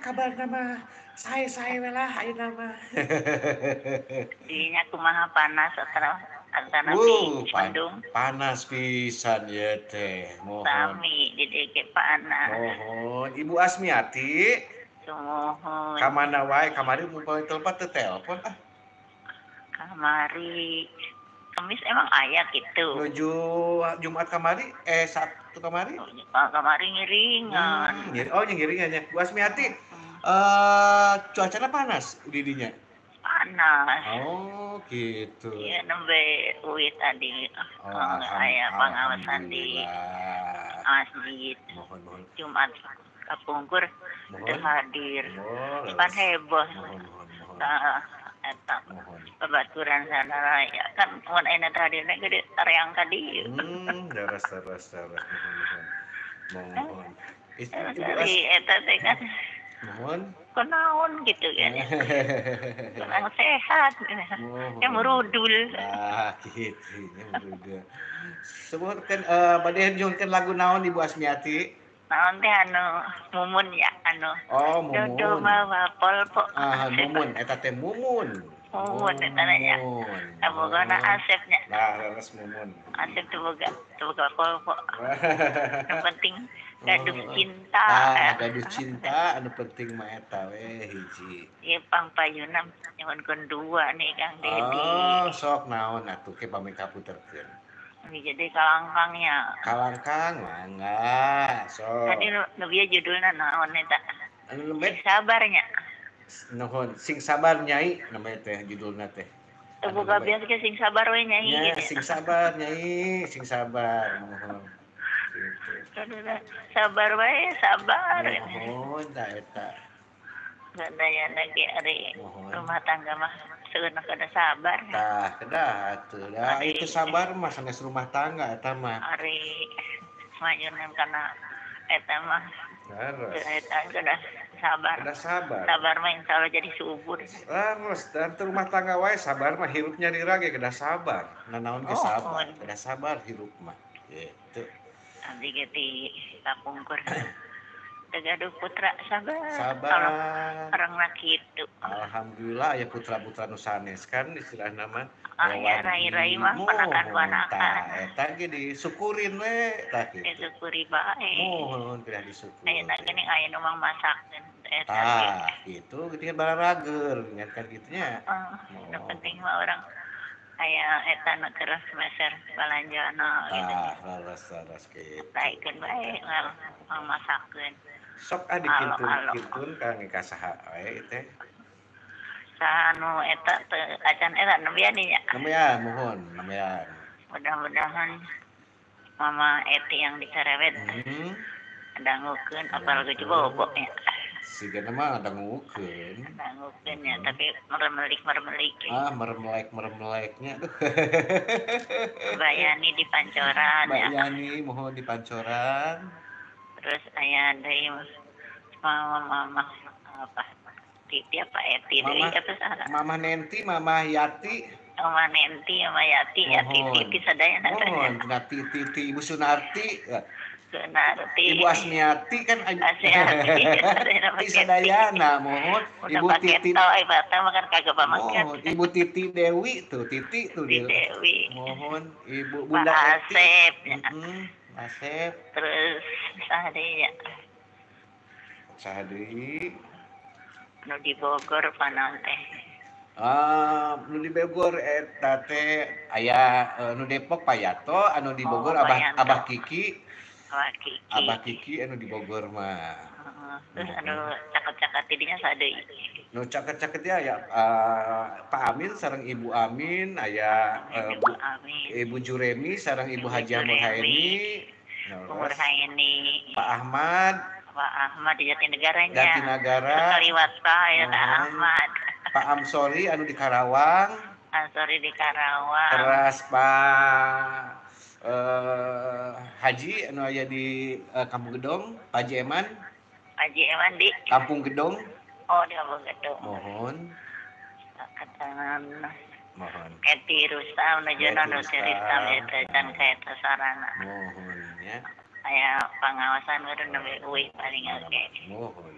kabar nama sae-sae we lah ayeuna mah. Dinya kumaha panas antara ti mendung Panas pisan ieu teh. Mohon. sami di dieu ge panas. Mohon. Ibu Asmiati, Sumohon. ka mana wae kamari mun poe telepon teu telepon ah. Kamari Kamis emang aya gitu. Nuju Jumat kamari Sabtu kamari. Kamari ngiringan. Ngiringan nya. Bu Asmiati, cuacana panas di dinya. Panas. Oh, gitu. Iya nembe uwi tadi aya pangawasan di masjid. Mohon. Jumat kapungkur teu hadir. Mohon. Pan heboh. Mohon. Eta babaturan sanaraya kan mun ayeuna teh hadirna gede tareang ka dieu. Daras. Mohon. Dari eta teh kan Mohon. kunaon gitu kan. Kurang sehat. Ya merudul. Gitu nya merudul. Sebutkeun bade nyunkeun lagu naon Ibu Asmiati? Naon teh mumun ya Mumun. Dodo mawa polpo. Mumun eta teh mumun. Mumun eta nya. Abogana Asepnya. Leres mumun. Asep teh boga polpo. Yang penting gaduh cinta. Gaduh cinta anu penting mah eta we hiji. Ieu pangpayuna nyuwunkeun dua nih Kang Dedi. Sok naon atuh ke pami kaputerkeun. Jadi kalangkangnya. Kalangkang mangga, sok. Tadi nu bieu judulna naon eta? Anu lembet Sabarnya. Nuhun, sing sabar nyai namanya teh judulna teh. Boga biasa ke sing sabar we nyai gitu. Sing sabar nyai, sing sabar mohon. Gitu. Sabar wae, sabar. Mohon da eta. Daya lagi ari rumah tangga mah seuneu kada sabar. Tah, kedah atuh. Da itu sabar mah sanes rumah tangga eta mah. Ari majunan kana eta mah. Harus. Eta kada sabar. Kada sabar. Sabar mah insyaallah jadi subur. Harus dan rumah tangga wae sabar mah hirupnya dirage kada sabar. Nanaon ge sabar. Kada sabar hirup mah. Gitu. Abdi ge ti kapungkur. Tegaduh putra sabar. Orangna kitu. Alhamdulillah aya putra-putra nu sanes kan istilahna mah. Aya rai-rai mah ponakan-ponakan. Eta ge disyukurin we tah kitu. Disyukuri bae. Mohon tidak disyukuri. Ayeuna geuning aya nu mah masakeun eta. Gitu geuning bararager ngan kan kitu nya. Nu penting mah orang aya eta nu terus meser balanjana gitu. Laras kitu. Baikeun bae masakeun. Sok dikintun ka saha wae teh. Anu eta teh acan eta nembian nya. Nembian mohon, nembian. Mudah-mudahan Mama Eti yang dicerewet. Dangukeun apal ge bobo ya. Sigana mah dangukeun. Dangukeun ya, tapi meremelik. Meremleknya. Bayani di Pancoran ya. Bayani mohon di Pancoran. Terus aya deui mama apa? Titi apa Eti deui apa saha? Mama Nenti, Mama Yati. Mama Nenti, Mama Yati, ya Titi sadayana teh. Mohon, Titi Ibu Sunarti. Sunarti. Ibu Asmiati kan Asmiati. Sadayana mohon. Ibu Titi. Ibata makan kagak pamakan. Mohon, Ibu Titi Dewi tuh, Titi tuh dia. Dewi. Mohon, Ibu Bunda Asep. Asep. Terus Sahadi. Nu di Bogor panon teh. Nu di Bogor eta teh aya nu Depok Payato, anu di Bogor Abah Kiki. Abah Kiki anu di Bogor mah. Terus anu caket-caket tidinya sadeui. Nu caket-caket ya Pak Amin sareng Ibu Amin, aya Ibu Juremi sareng Ibu Haji Murhaini. Pak Ahmad di Jatinegaranya. Kaliwata ya Pak Ahmad. Pak Amsori anu di Karawang. Terus Pak Haji anu aya di Kampung Gedong, Pak Haji Eman di Kampung Gedong. Di Kampung Gedong. Mohon. Eti Rustam najono nu cerita eta can kaeta sarana. Mohon ya. Aya pangawasan urang nembe uih paling oge. Mohon.